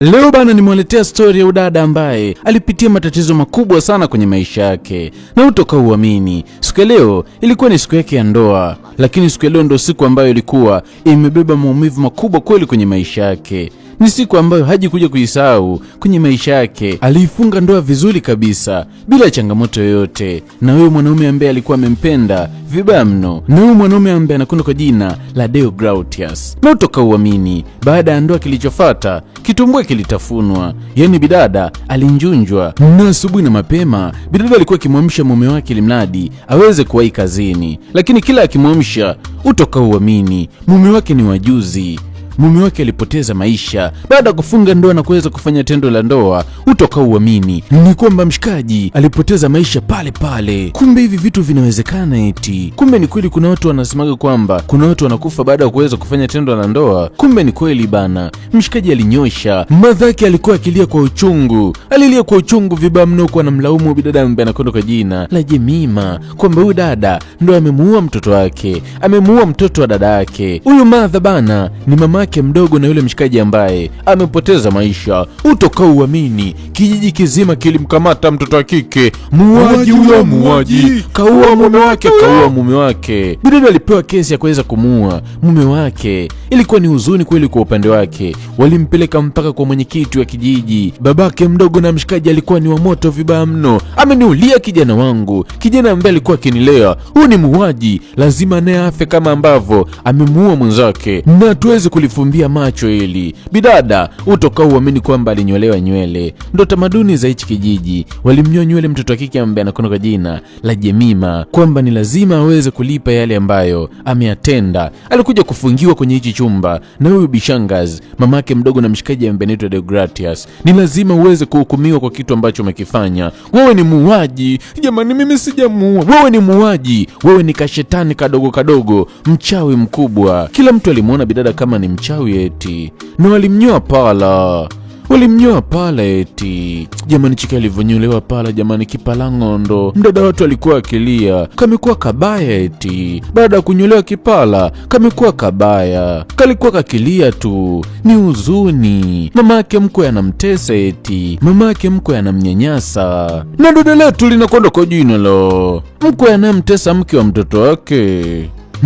Leo bana nimewaletea story ya udada ambaye alipitia matatizo makubwa sana kwenye maisha yake. Na utoka uamini, siku ya leo ilikuwa ni siku yake ya ndoa, lakini siku ya leo ndo siku ambayo ilikuwa imebeba maumivu makubwa kweli kwenye maisha yake. Ni siku ambayo haji kuja kuisahau kwenye maisha yake. Aliifunga ndoa vizuri kabisa bila changamoto yoyote, na huyo mwanaume ambaye alikuwa amempenda vibaya mno, na huyo mwanaume ambaye anakwenda kwa jina la Deo Grautius. Na utoka uamini, baada ya ndoa kilichofuata kitumbua kilitafunwa, yani bidada alinjunjwa. Na asubuhi na mapema bidada alikuwa akimwamsha mume wake limradi aweze kuwahi kazini, lakini kila akimwamsha, utoka uamini, mume wake ni wajuzi. Mume wake alipoteza maisha baada ya kufunga ndoa na kuweza kufanya tendo la ndoa. Utoka uamini ni kwamba mshikaji alipoteza maisha pale pale. Kumbe hivi vitu vinawezekana eti. Kumbe ni kweli kuna watu wanasemaga kwamba kuna watu wanakufa baada ya kuweza kufanya tendo la ndoa. Kumbe ni kweli bana. Mshikaji alinyosha. Madhaki alikuwa akilia kwa uchungu. Alilia kwa uchungu vibaya mno, kwa anamlaumu bidada ambaye anakwenda kwa jina la Jemima kwamba huyu dada ndo amemuua mtoto wake. Amemuua mtoto wa dada yake. Huyu madha bana ni mama yake mdogo na yule mshikaji ambaye amepoteza maisha. Utoka uamini, kijiji kizima kilimkamata mtoto wa kike. Muuaji huyo, muuaji kaua mume wake, kaua mume wake. Bidada alipewa kesi ya kuweza kumuua mume wake. Ilikuwa ni huzuni kweli kwa upande wake. Walimpeleka mpaka kwa mwenyekiti wa kijiji. Babake mdogo na mshikaji alikuwa ni wa moto vibaya mno. Ameniulia kijana wangu, kijana ambaye alikuwa akinilea. Huyu ni muuaji, lazima naye afe kama ambavyo amemuua mwenzake, na tuweze kulifumbia macho hili. Bidada utoka uamini kwamba alinyolewa nywele. Ndo tamaduni za hichi kijiji, walimnyoa nywele mtoto wa kike ambaye anakwenda kwa jina la Jemima, kwamba ni lazima aweze kulipa yale ambayo ameyatenda. Alikuja kufungiwa kwenye hichi chumba na huyu bishangazi, mamake mdogo na mshikaji ambaye anaitwa Deo Grautius. Ni lazima uweze kuhukumiwa kwa kitu ambacho umekifanya. Wewe ni muuaji. Jamani, mimi sijamuua. Wewe ni muuaji. Wewe ni kashetani kadogo kadogo, mchawi mkubwa. Kila mtu alimuona bidada kama ni mchawi eti, na walimnyoa pala. Walimnyoa pala eti. Jamani, chika alivyonyolewa pala, jamani, kipala ngondo. Mdada watu alikuwa akilia, kamekuwa kabaya eti. Baada ya kunyolewa kipala, kamekuwa kabaya. Kalikuwa kakilia tu, ni huzuni. Mama yake mkwe anamtesa eti. Mama yake mkwe anamnyanyasa. Na dada letu linakwenda kwa jina la mkwe anayemtesa mke wa mtoto wake.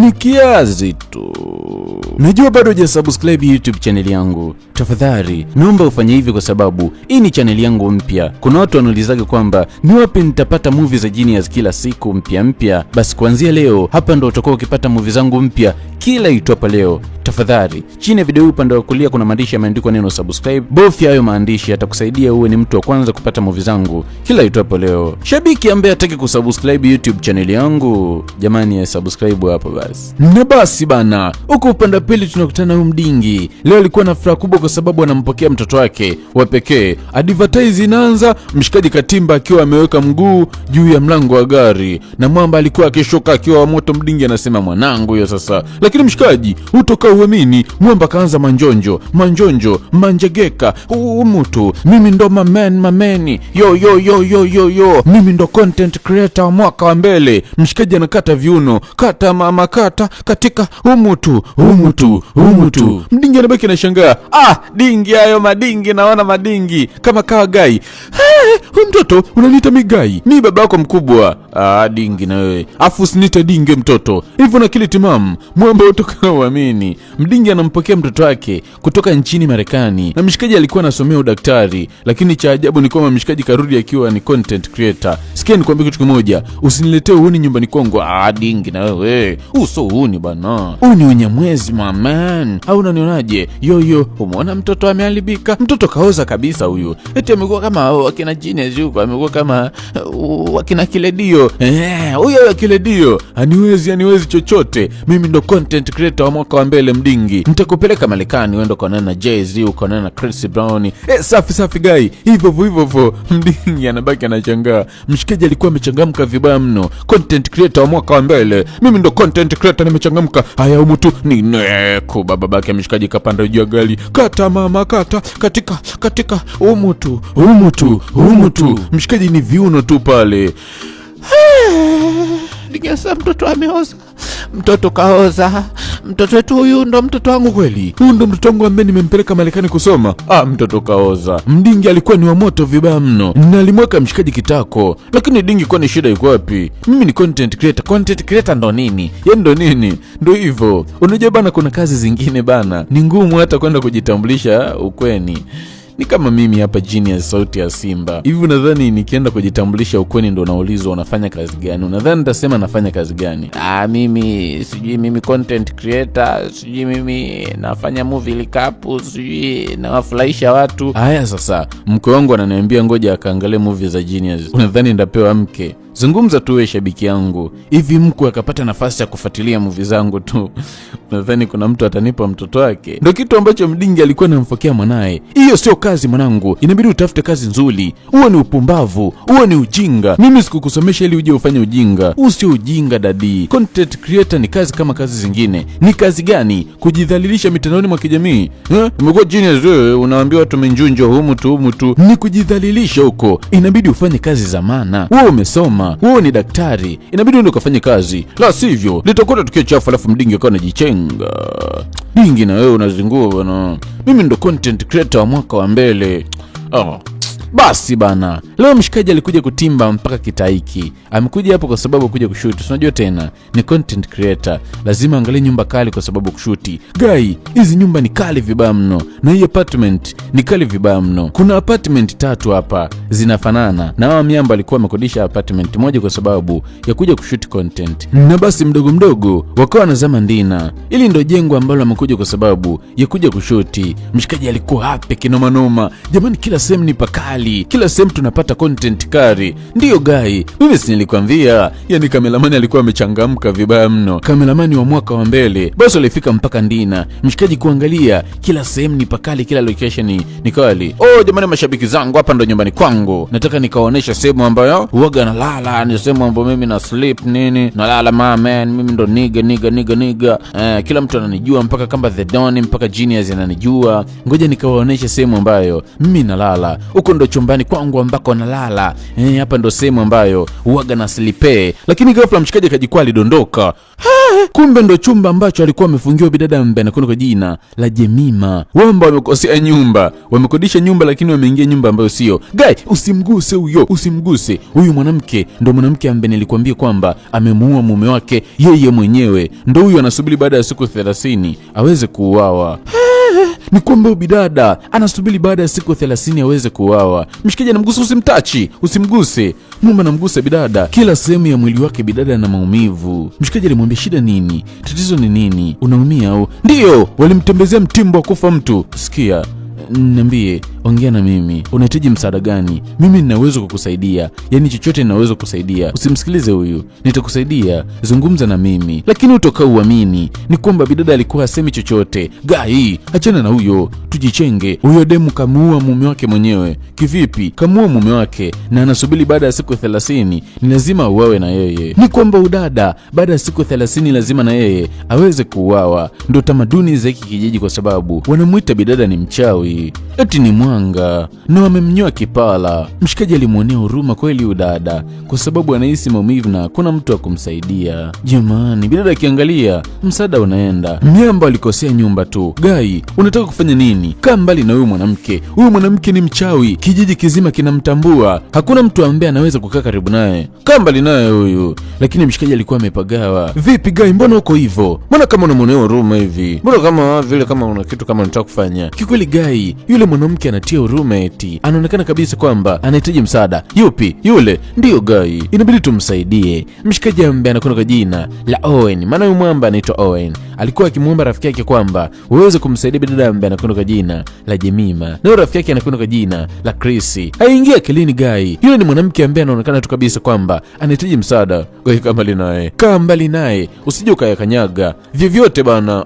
Ni kiazi tu. Najua bado hujasubscribe YouTube channel yangu. Tafadhali naomba ufanye hivi kwa sababu hii ni channel yangu mpya. Kuna watu wanaulizaga kwamba ni wapi nitapata movie za Genius kila siku mpya. Basi kuanzia leo hapa ndo utakuwa ukipata movie zangu mpya kila itwapo leo. Tafadhali chini ya video upande wa kulia kuna maandishi yameandikwa neno subscribe. Bofya hayo maandishi, yatakusaidia uwe ni mtu wa kwanza kupata movie zangu kila itwapo leo. Shabiki ambaye hataki kusubscribe YouTube channel yangu, jamani ya subscribe hapo basi. Na basi bana, huko upande wa pili tunakutana huyu mdingi. Leo alikuwa na furaha kubwa kwa sababu anampokea mtoto wake wa pekee. Advertise inaanza, mshikaji katimba akiwa ameweka mguu juu ya mlango wa gari, na mwamba alikuwa akishoka akiwa wa moto. Mdingi anasema mwanangu huyo sasa. Lakini mshikaji utoka uamini, mwamba kaanza manjonjo manjegeka. Umutu, mimi ndo mameni. Yo. Mimi ndo content creator mwaka wa mbele. Mshikaji anakata viuno, kata mama kata katika umutu. Mdingi anabaki anashangaa. Dingi hayo madingi, naona madingi kama kawa gai. Mtoto unaniita migai? Mi baba yako mkubwa. Dingi na wewe. Afu usinite dinge mtoto. Hivyo na kile timamu. Mwamba utoka uamini. Mdingi anampokea mtoto wake kutoka nchini Marekani. Na mshikaji alikuwa anasomea udaktari, lakini cha ajabu ni kwamba mshikaji karudi akiwa ni content creator. Sikia nikwambie kitu kimoja, usiniletee uhuni nyumbani kwangu. Dingi na wewe. Uso uhuni bana. Ni unyamwezi man. Au unanionaje? Yo, umeona mtoto ameharibika? Mtoto kaoza kabisa huyu. Eti amekuwa kama wakina Genius huko, amekuwa kama wakina Kiledio. Huyo Kiledio haniwezi chochote. Mimi ndo content creator wa mwaka wa mbele Mdingi. Nitakupeleka Marekani uende ukaonana na Jay-Z, ukaonana na Chris Brown. Safi guy. Hivyo. Mdingi anabaki anachangaa. Mshikaji alikuwa amechangamka vibaya mno. Content creator wa mwaka wa mbele. Mimi ndo content creator nimechangamka. Haya umutu ni neko. Babake mshikaji kapanda juu ya gari. Kata mama kata katika umutu. Mshikaji ni viuno tu pale. Ningesema mtoto ameoza. Mtoto kaoza. Mtoto wetu huyu ndo mtoto wangu kweli. Huyu ndo mtoto wangu ambaye nimempeleka Marekani kusoma. Mtoto kaoza. Mdingi alikuwa ni wa moto vibaya mno. Nalimweka mshikaji kitako. Lakini dingi kwa ni shida iko wapi? Mimi ni content creator. Content creator ndo nini? Ndo nini? Ndo hivyo. Unajua bana, kuna kazi zingine bana ni ngumu hata kwenda kujitambulisha ukweni. Ni kama mimi hapa Genius sauti ya Simba. Hivi unadhani nikienda kujitambulisha ukweni ndo naulizwa unafanya kazi gani? Unadhani nitasema nafanya kazi gani? Mimi content creator, sijui mimi nafanya movie recap, sijui nawafurahisha watu. Haya sasa, mke wangu ananiambia ngoja akaangalie movie za Genius. Unadhani ndapewa mke? Zungumza tu wewe shabiki yangu. Hivi mkwe akapata nafasi ya kufuatilia movie zangu tu, unadhani kuna mtu atanipa mtoto wake? Ndio kitu ambacho Mdingi alikuwa anamfokea mwanae. Hiyo sio kazi mwanangu, inabidi utafute kazi nzuri. Huo ni upumbavu, huo ni ujinga. Mimi sikukusomesha ili uje ufanye ujinga. Huu sio ujinga dadi. Content creator ni kazi kama kazi zingine. Ni kazi gani? Kujidhalilisha mitandaoni mwa kijamii? Umekuwa Genius wewe, unaambia watu menjunjo humu tu. Ni kujidhalilisha huko. Inabidi ufanye kazi za maana. Wewe umesoma, wewe ni daktari, inabidi uende ukafanye kazi. La sivyo litakuwa tukio chafu, alafu Mdingi akawa anajichenga. Dingi na wewe unazingua bwana. Mimi ndo content creator wa mwaka wa mbele. Basi bana, leo mshikaji alikuja kutimba mpaka Kitaiki. Amekuja hapo kwa sababu kuja kushuti. Unajua tena ni content creator, lazima angalie nyumba kali kwa sababu kushuti. Guy, hizi nyumba ni kali vibaya mno, na hii apartment ni kali vibaya mno. Kuna apartment 3 hapa zinafanana, na hawa miamba alikuwa amekodisha apartment moja kwa sababu ya kuja kushuti content. Na basi mdogo wakawa wanazama ndina. Ili ndo jengo ambalo amekuja kwa sababu ya kuja kushuti. Mshikaji alikuwa hape kinoma noma. Jamani, kila sehemu ni pakali. Kila sehemu tunapata content kari. Ndiyo Guy, mimi si nilikwambia. Yani kameramani alikuwa amechangamka vibaya mno. Kameramani wa mwaka wa mbele. Basi alifika mpaka ndina. Mshikaji kuangalia kila sehemu ni pakali, kila location ni kali. Jamani mashabiki zangu, hapa ndo nyumbani kwangu. Nataka nikawaonesha sehemu ambayo huaga nalala, ni sehemu ambayo mimi na sleep nini. Nalala man, mimi ndo niga. Kila mtu ananijua mpaka kamba The Don, mpaka Genius ananijua. Ngoja nikawaonesha sehemu ambayo mimi nalala. Huko ndo chumbani kwangu ambako nalala. Hapa ndo sehemu ambayo huaga na slipe. Lakini ghafla mshikaji akajikwaa alidondoka. Kumbe ndo chumba ambacho alikuwa amefungiwa bidada ambaye anakwenda kwa jina la Jemima. Wamba wamekosea nyumba, wamekodisha nyumba lakini wameingia nyumba ambayo sio. Guy, usimguse huyo, usimguse. Huyu mwanamke ndo mwanamke ambaye nilikwambia kwamba amemuua mume wake yeye mwenyewe. Ndo huyu anasubiri baada ya siku 30 aweze kuuawa. Ni kwamba bidada anasubiri baada ya siku 30 aweze kuuawa. Mshikaji anamgusa, usimtachi, usimguse. Mume anamgusa bidada, kila sehemu ya mwili wake bidada na maumivu. Mshikaji alimwambia shida nini? Tatizo ni nini? Unaumia au? Ndio, walimtembezea mtimbo wa kufa mtu. Sikia, niambie, ongea na mimi. Unahitaji msaada gani? Mimi nina uwezo kukusaidia. Yaani chochote nina uwezo kukusaidia. Usimsikilize huyu. Nitakusaidia. Zungumza na mimi. Lakini utoka uamini ni kwamba bidada alikuwa hasemi chochote. Guy, achana na huyo. Tujichenge. Huyo demu kamuua mume wake mwenyewe. Kivipi? Kamuua mume wake na anasubiri baada ya siku 30 ni lazima auawe na yeye. Ni kwamba udada baada ya siku 30 lazima na yeye aweze kuuawa. Ndio tamaduni za hiki kijiji kwa sababu wanamuita bidada ni mchawi. Eti ni mwanga na wamemnyoa kipala. Mshikaji alimuonea huruma kweli udada kwa sababu anahisi maumivu na kuna mtu wa kumsaidia. Jamani, bidada akiangalia msaada unaenda. Miamba alikosea nyumba tu. Guy, unataka kufanya nini? Kaa mbali na huyu mwanamke. Huyu mwanamke ni mchawi. Kijiji kizima kinamtambua. Hakuna mtu ambaye anaweza kukaa karibu naye. Kaa mbali naye huyu. Lakini mshikaji alikuwa amepagawa. Vipi Guy, mbona uko hivyo? Mbona kama unamuonea huruma hivi? Mbona kama vile kama una kitu kama unataka kufanya? Kikweli Guy, yule mwanamke anatia huruma eti. Anaonekana kabisa kwamba anahitaji msaada. Yupi? Yule? Ndio Guy. Inabidi tumsaidie. Mshikaji ambaye anakwenda kwa jina la Owen. Maana huyu mwamba anaitwa Owen. Alikuwa akimuomba rafiki yake kwamba uweze kumsaidia bidada ambaye anakwenda kwa jina la Jemima. Na rafiki yake anakwenda kwa jina la Chris. Haingia akilini Guy. Yule ni mwanamke ambaye anaonekana tu kabisa kwamba anahitaji msaada. Guy, kaa mbali naye. Usije ukayakanyaga. Vyovyote bana.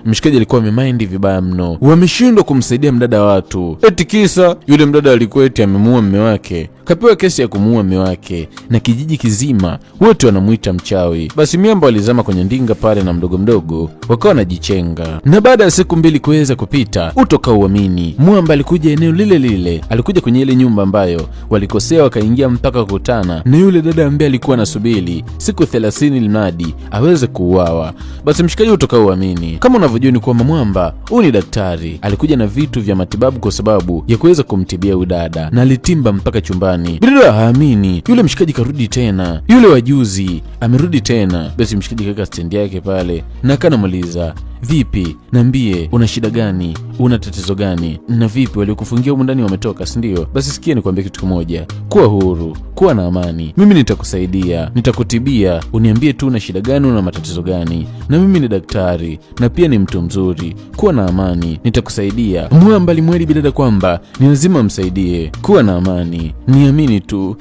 Mshikaji alikuwa amemind vibaya mno. Wameshindwa kumsaidia mdada watu. Eti kisa yule mdada alikuwa eti amemuua mume wake. kapewa kesi ya kumuua mume wake na kijiji kizima wote wanamuita mchawi. Basi miamba walizama kwenye ndinga pale na mdogo mdogo wakawa wanajichenga. Na baada ya siku 2 kuweza kupita, utoka uamini, mwamba alikuja eneo lile lile, alikuja kwenye ile nyumba ambayo walikosea, wakaingia mpaka kukutana na yule dada ambaye alikuwa anasubiri siku 30 limadi aweze kuuawa. Basi mshikaji utoka uamini, kama unavyojua ni kwamba mwamba huyu ni daktari, alikuja na vitu vya matibabu kwa sababu ya kuweza kumtibia udada, na alitimba mpaka chumbani. Bidada haamini, yule mshikaji karudi tena, yule wajuzi amerudi tena. Basi mshikaji kaweka stendi yake pale na kanamuuliza, vipi, niambie, una shida gani, una tatizo gani, na vipi waliokufungia huko ndani wametoka, si ndio? Basi sikia nikwambie kitu kimoja, kuwa huru, kuwa na amani, mimi nitakusaidia, nitakutibia, uniambie tu una shida gani, una matatizo gani, na mimi ni daktari na pia ni mtu mzuri, kuwa na amani, nitakusaidia. Mwamba alimwahidi bidada kwamba ni lazima msaidie, kuwa na amani, niamini tu.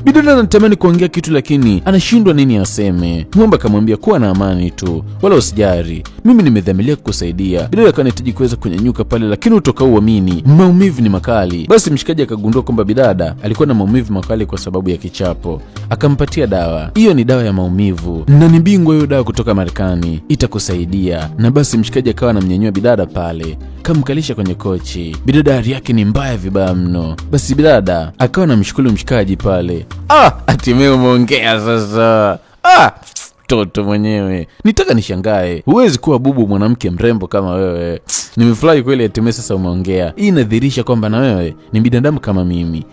Bidada anatamani kuongea kitu lakini anashindwa nini aseme. Mwamba akamwambia kuwa na amani tu, wala usijari, mimi nimedhamiria kukusaidia. Bidada akanahitaji kuweza kunyanyuka pale, lakini utoka uamini, maumivu ni makali. Basi mshikaji akagundua kwamba bidada alikuwa na maumivu makali kwa sababu ya kichapo. Akampatia dawa. Hiyo ni dawa ya maumivu na ni bingwa hiyo dawa kutoka Marekani, itakusaidia. Na basi mshikaji akawa anamnyanyua bidada pale, kamkalisha kwenye kochi. Bidada hali yake ni mbaya vibaya mno. Basi bidada akawa anamshukuru mshikaji pale. Hatimaye umeongea sasa. Toto mwenyewe, nitaka nishangae, huwezi kuwa bubu mwanamke mrembo kama wewe. Nimefurahi kweli, hatimaye sasa umeongea. Hii inadhihirisha kwamba na wewe ni binadamu kama mimi.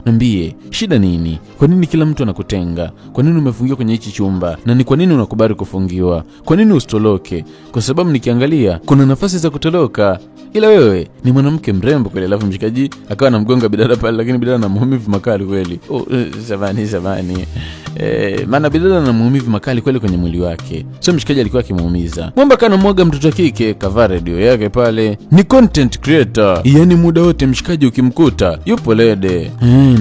Niambie, shida nini? Kwa nini kila mtu anakutenga? Kwa nini umefungiwa kwenye hichi chumba? Na ni kwa nini unakubali kufungiwa? Kwa nini usitoroke? Kwa sababu nikiangalia kuna nafasi za kutoroka, ila wewe ni mwanamke mrembo kweli. Alafu mshikaji akawa anamgonga bidada pale, lakini bidada na maumivu makali kweli. Zamani maana bidada na maumivu makali kweli kwenye mwili wake, so mshikaji alikuwa akimuumiza. Mwamba kana mwaga mtoto kike, kavaa radio yake pale, ni content creator, yani muda wote mshikaji ukimkuta yupo lede.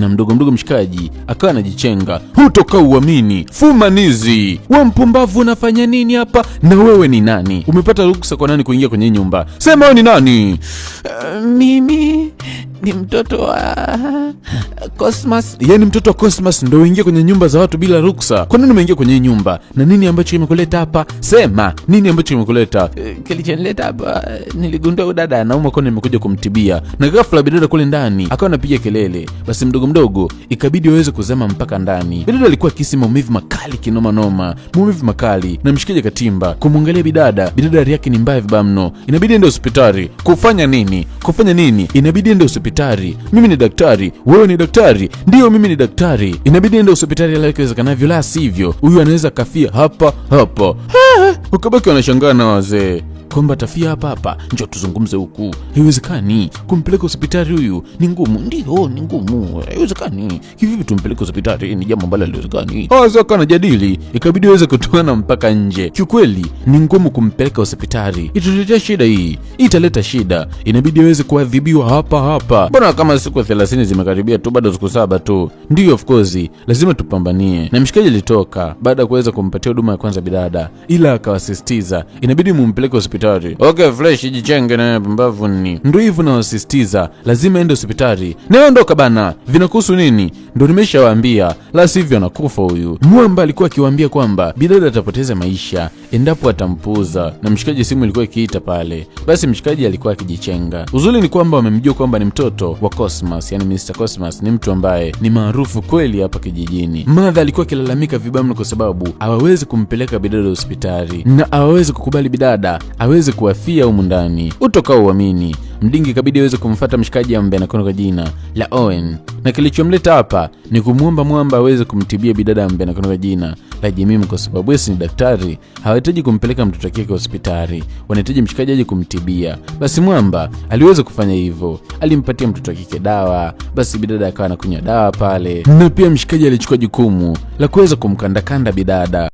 Na mdogo mshikaji akawa anajichenga, hutoka uamini, fumanizi, wewe mpumbavu, unafanya nini hapa? Na wewe ni nani? Umepata ruksa kwa nani kuingia kwenye nyumba? Sema wewe ni nani? Mimi ni mtoto wa Cosmas. Yani mtoto wa Cosmas ndio uingia kwenye nyumba za watu bila ruksa? Kwa nini umeingia kwenye nyumba? Na nini ambacho kimekuleta hapa? Sema, nini ambacho kimekuleta? Kilichonileta hapa, niligundua dada anauma kwa, nimekuja kumtibia. Na ghafla bidada kule ndani akawa anapiga kelele. Basi mdogo ikabidi waweze kuzama mpaka ndani. Bidada alikuwa akisi maumivu makali kinoma noma, maumivu makali, na mshikaji katimba kumwangalia bidada. Bidada hali yake ni mbaya vibaya mno, inabidi ende hospitali. Kufanya nini? Inabidi ende hospitali. Mimi ni daktari, wewe ni daktari. Ndio, mimi ni daktari, inabidi ende hospitali ala iwezekanavyo, la sivyo huyu anaweza kafia hapa. Ukabaki wanashangaa na wazee kwamba tafia hapa, njoo tuzungumze huku. Haiwezekani kumpeleka hospitali, huyu ni ngumu. Ndio, ni ngumu, haiwezekani. Hivi tumpeleke hospitali ni jambo ambalo haliwezekani. Sasa kana jadili, ikabidi waweze kutoana mpaka nje. Kiukweli ni ngumu kumpeleka hospitali, itatuletea shida hii, italeta shida, inabidi waweze kuadhibiwa hapa. Mbona kama siku 30 zimekaribia tu, bado siku 7 tu. Ndio, of course lazima tupambanie. Na mshikaji alitoka baada ya kuweza kumpatia huduma ya kwanza bidada, ila akawasisitiza inabidi mumpeleke hospitali. Okay, fresh jichenge na pumbavu ni. Ndio hivyo na wasisitiza, lazima ende hospitali. Naondoka bana, vinakuhusu nini? Ndio nimeshawaambia, la sivyo anakufa huyu. Mwamba alikuwa akiwaambia kwamba bidada atapoteza maisha endapo atampuuza, na mshikaji simu ilikuwa ikiita pale. Basi mshikaji alikuwa akijichenga. Uzuri ni kwamba wamemjua kwamba ni mtoto wa Cosmas, yani Mr. Cosmas ni mtu ambaye ni maarufu kweli hapa kijijini. Mother alikuwa akilalamika vibaya kwa sababu hawawezi kumpeleka bidada hospitali na hawawezi kukubali bidada aweze kuafia humu ndani. Utoka uamini, mdingi kabidi aweze kumfuata mshikaji ambaye anakwenda kwa jina la Owen, na kilichomleta hapa ni kumuomba Mwamba aweze kumtibia bidada ambaye anakwenda kwa jina la Jimmy, kwa sababu yeye ni daktari, hawahitaji kumpeleka mtoto wake hospitali, wanahitaji mshikaji aje kumtibia. Basi Mwamba aliweza kufanya hivyo, alimpatia mtoto wake dawa. Basi bidada akawa anakunywa dawa pale, na pia mshikaji alichukua jukumu la kuweza kumkandakanda bidada.